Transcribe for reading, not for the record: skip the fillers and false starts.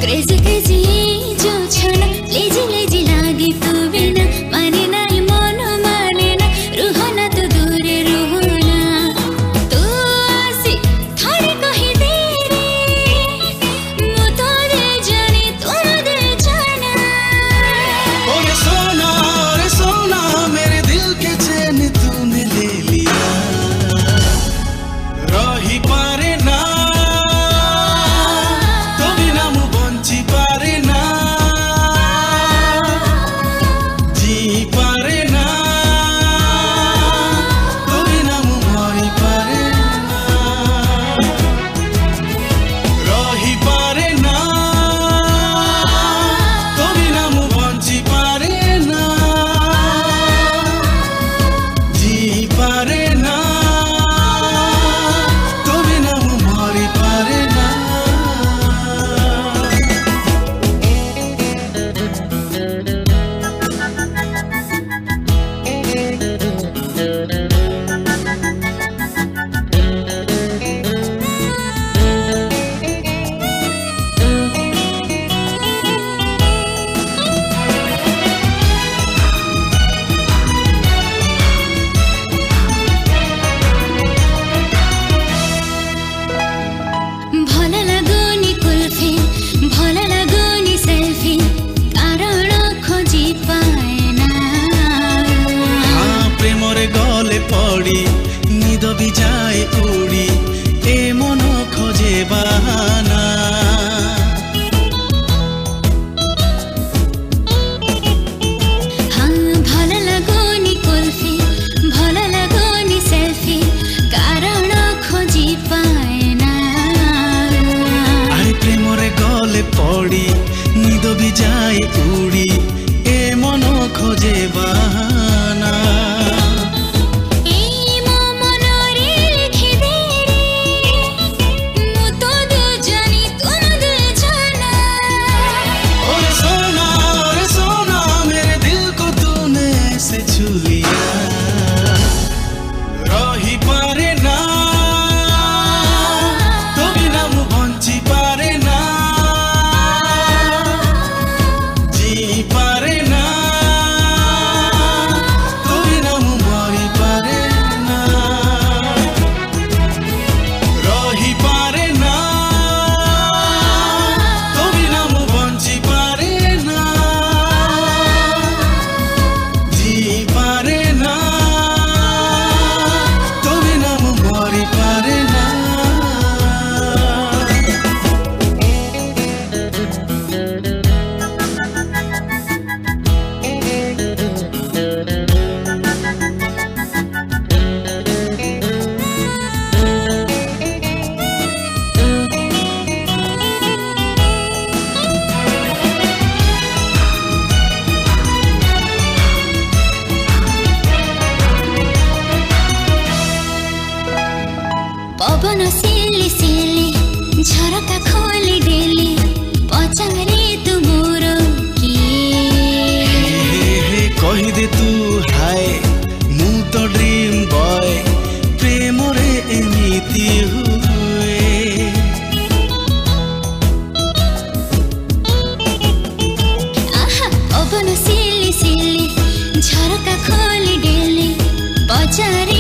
Crazy crazy जो छन lazy lazy लागे तू बिना माने नहीं मन माने ना रुहना तो दूरे रुहना तू आसी थारे कही दे रे मु तो दे जाने तुम दे जाना। ओरे सोना मेरे दिल के चैन तूने ले लिया रही पारे ना पड़ी निद भी जाए उड़ी ए मन खोजे बहाना। हाँ भल लगोनी कुल्फी भल लगोनी सेल्फी कारण खोजी पाए ना। अरे प्रेम रे गले पड़ी निद भी जाए उड़ी ए मन खोजे बहाना। रही पारे ना तो बिना मु बंची पारे ना जी पारे ना तो बिना मु मरी पारे ना। रही पारे ना तो बिना मु बंची पारे ना जी पारे ना पवन सिली सिली झरका खोली डेली पचारे तू मोर किए कही दे तू हाय मु तो ड्रीम बॉय प्रेम रे एमिति हुए। आहा पवन सिली सिली झरका खोली डेली पचारे